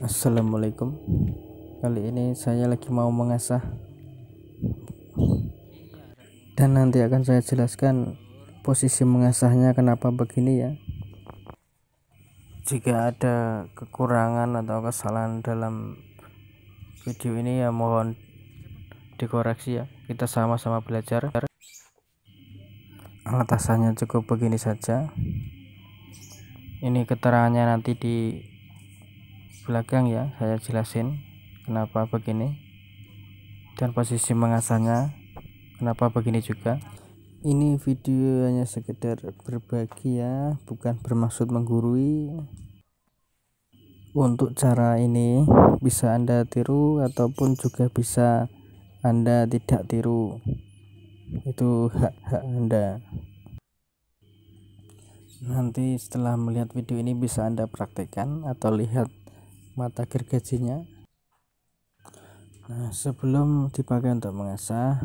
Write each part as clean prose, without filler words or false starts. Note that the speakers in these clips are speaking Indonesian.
Assalamualaikum. Kali ini saya lagi mau mengasah dan nanti akan saya jelaskan posisi mengasahnya kenapa begini ya. Jika ada kekurangan atau kesalahan dalam video ini ya mohon dikoreksi ya. Kita sama-sama belajar. Alat asahnya cukup begini saja. Ini keterangannya nanti di belakang ya, saya jelasin kenapa begini dan posisi mengasahnya kenapa begini juga. Ini video hanya sekedar berbagi ya, bukan bermaksud menggurui. Untuk cara ini bisa Anda tiru ataupun juga bisa Anda tidak tiru, itu hak Anda. Nanti setelah melihat video ini bisa Anda praktekkan atau lihat mata gergajinya. Nah, sebelum dipakai untuk mengasah,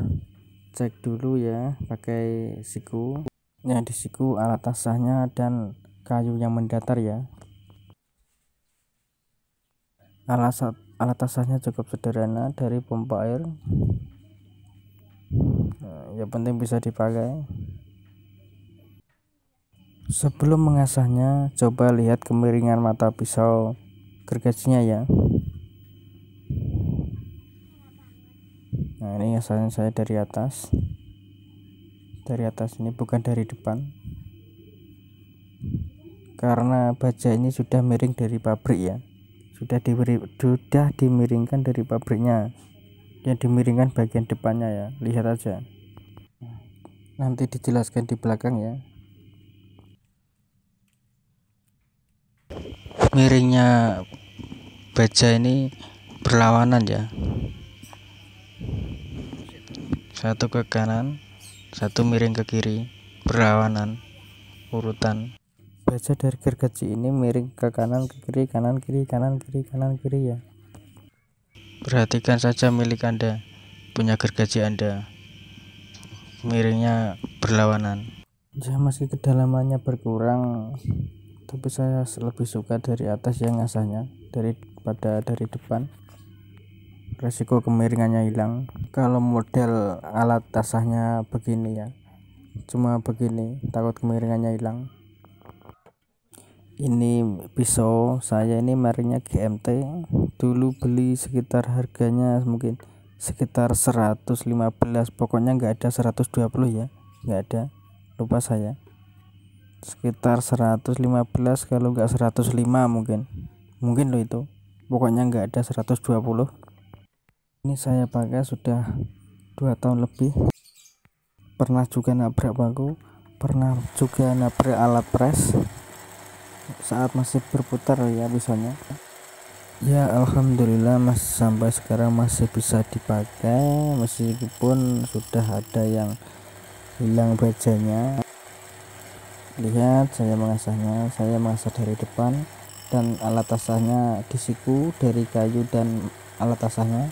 cek dulu ya pakai siku. Nah, di siku alat asahnya dan kayu yang mendatar ya. Alat asahnya cukup sederhana dari pompa air. Nah, yang penting bisa dipakai. Sebelum mengasahnya, coba lihat kemiringan mata pisau gergajinya ya. Nah, ini asalnya saya dari atas ini, bukan dari depan, karena baja ini sudah miring dari pabrik ya, sudah dimiringkan dari pabriknya. Yang dimiringkan bagian depannya ya, lihat aja, nanti dijelaskan di belakang ya. Miringnya baja ini berlawanan ya, satu ke kanan, satu miring ke kiri, berlawanan urutan. Baja dari gergaji ini miring ke kanan ke kiri, kanan kiri, kanan kiri, kanan kiri ya. Perhatikan saja milik Anda, punya gergaji Anda, miringnya berlawanan ya. Meski kedalamannya berkurang, tapi saya lebih suka dari atas yang ngasahnya daripada dari depan. Resiko kemiringannya hilang. Kalau model alat asahnya begini ya, cuma begini, takut kemiringannya hilang. Ini pisau saya ini mereknya GMT. Dulu beli sekitar harganya mungkin sekitar 115, pokoknya nggak ada 120 ya, nggak ada, lupa saya. Sekitar 115, kalau nggak 105 mungkin loh itu, pokoknya nggak ada 120. Ini saya pakai sudah 2 tahun lebih. Pernah juga nabrak paku, pernah juga nabrak alat pres saat masih berputar ya pisaunya ya. Alhamdulillah sampai sekarang masih bisa dipakai meskipun sudah ada yang hilang bajanya. Lihat saya mengasah dari depan dan alat asahnya di siku dari kayu dan alat asahnya.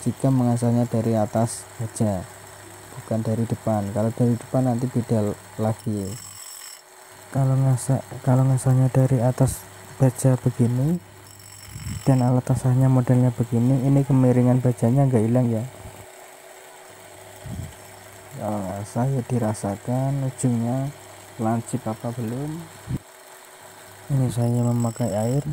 Jika mengasahnya dari atas saja, bukan dari depan. Kalau dari depan nanti beda lagi. Kalau ngasahnya dari atas baja begini dan alat asahnya modelnya begini, ini kemiringan bajanya nggak hilang ya. Kalau ngasah ya dirasakan ujungnya lancip apa belum. Ini saya memakai air.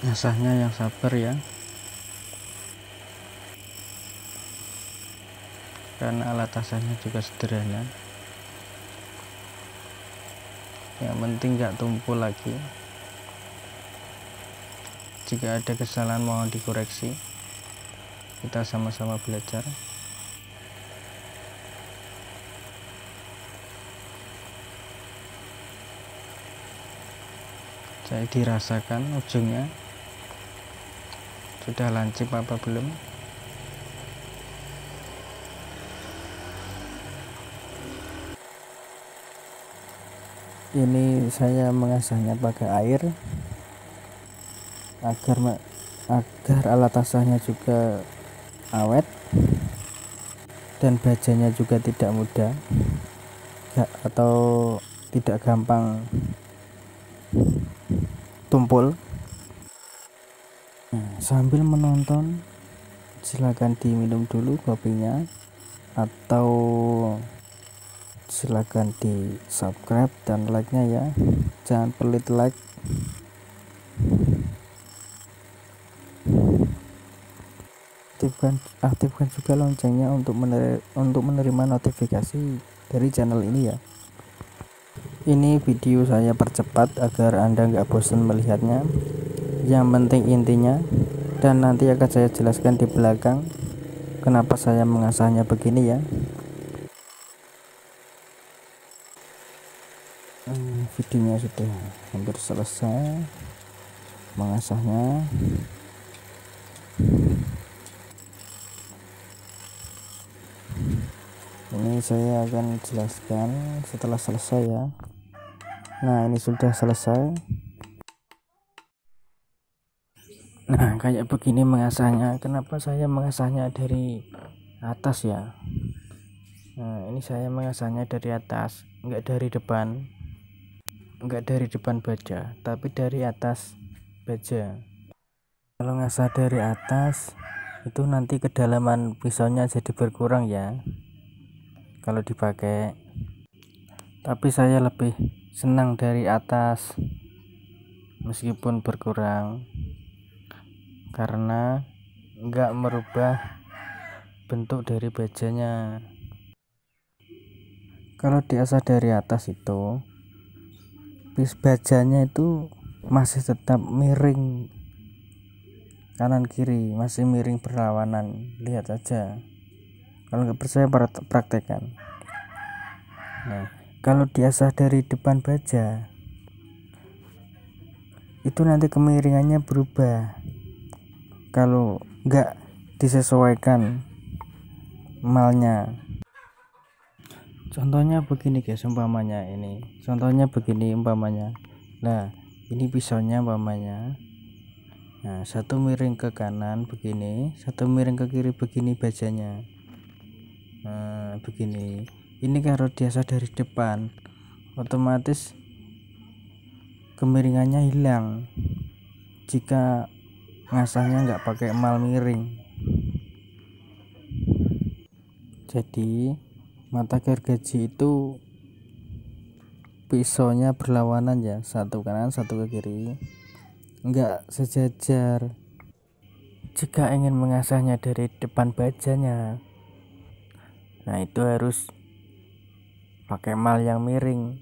Ngasahnya yang sabar ya, karena alat asahnya juga sederhana. Yang penting nggak tumpul lagi. Jika ada kesalahan mohon dikoreksi. Kita sama-sama belajar. Saya dirasakan ujungnya sudah lancip apa belum. Ini saya mengasahnya pakai air agar alat asahnya juga awet dan bajanya juga tidak mudah atau tidak gampang tumpul. Sambil menonton silakan diminum dulu kopinya, atau silakan di subscribe dan like nya ya, jangan pelit like. Aktifkan juga loncengnya untuk menerima notifikasi dari channel ini ya. Ini video saya percepat agar Anda nggak bosan melihatnya. Yang penting intinya, dan nanti akan saya jelaskan di belakang kenapa saya mengasahnya begini ya. Videonya sudah hampir selesai mengasahnya. Ini saya akan jelaskan setelah selesai ya. Nah, ini sudah selesai. Nah, kayak begini mengasahnya. Kenapa saya mengasahnya dari atas ya? Nah, ini saya mengasahnya dari atas, enggak dari depan baja, tapi dari atas baja. Kalau ngasah dari atas itu nanti kedalaman pisaunya jadi berkurang ya kalau dipakai, tapi saya lebih senang dari atas meskipun berkurang karena enggak merubah bentuk dari bajanya. Kalau diasah dari atas itu bajanya itu masih tetap miring, kanan kiri masih miring berlawanan, lihat aja. Kalau nggak percaya praktekkan. Nah, kalau diasah dari depan baja itu nanti kemiringannya berubah kalau nggak disesuaikan malnya. Contohnya begini guys, umpamanya nah ini pisaunya umpamanya, nah satu miring ke kanan begini, satu miring ke kiri begini bajanya. Nah begini, ini kalau diasah dari depan otomatis kemiringannya hilang jika ngasahnya nggak pakai mal miring. Jadi mata gergaji itu pisaunya berlawanan ya, satu kanan satu ke kiri, nggak sejajar. Jika ingin mengasahnya dari depan bajanya, nah itu harus pakai mal yang miring.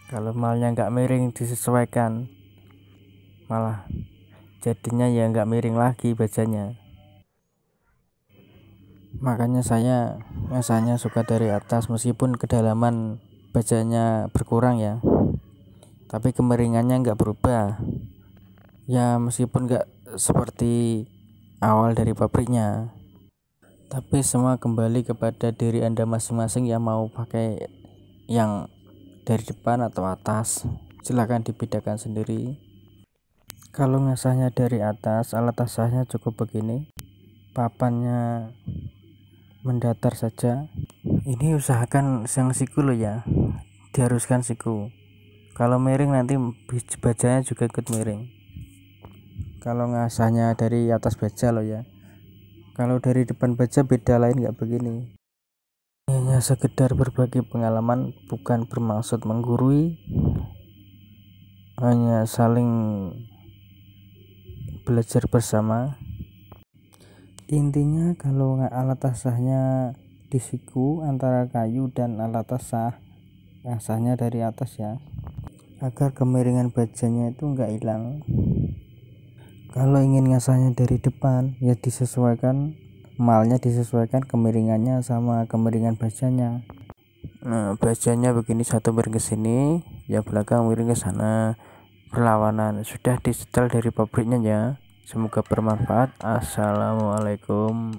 Kalau malnya nggak miring disesuaikan, malah jadinya ya nggak miring lagi bajanya. Makanya saya ngasahnya suka dari atas, meskipun kedalaman bajanya berkurang ya, tapi kemiringannya nggak berubah ya, meskipun nggak seperti awal dari pabriknya. Tapi semua kembali kepada diri Anda masing-masing yang mau pakai yang dari depan atau atas, silahkan dibedakan sendiri. Kalau ngasahnya dari atas, alat asahnya cukup begini, papannya mendatar saja. Ini usahakan yang siku lo ya, diharuskan siku. Kalau miring nanti bajanya juga ikut miring. Kalau ngasahnya dari atas baja lo ya, kalau dari depan baja beda lain, nggak begini. Hanya sekedar berbagi pengalaman, bukan bermaksud menggurui, hanya saling belajar bersama. Intinya kalau alat asahnya di siku antara kayu dan alat asahnya dari atas ya, agar kemiringan bajanya itu enggak hilang. Kalau ingin ngasahnya dari depan ya disesuaikan malnya, disesuaikan kemiringannya sama kemiringan bajanya. Nah bajanya begini, satu miring ke sini ya, belakang miring ke sana, berlawanan. Sudah disetel dari pabriknya ya. Semoga bermanfaat. Assalamualaikum.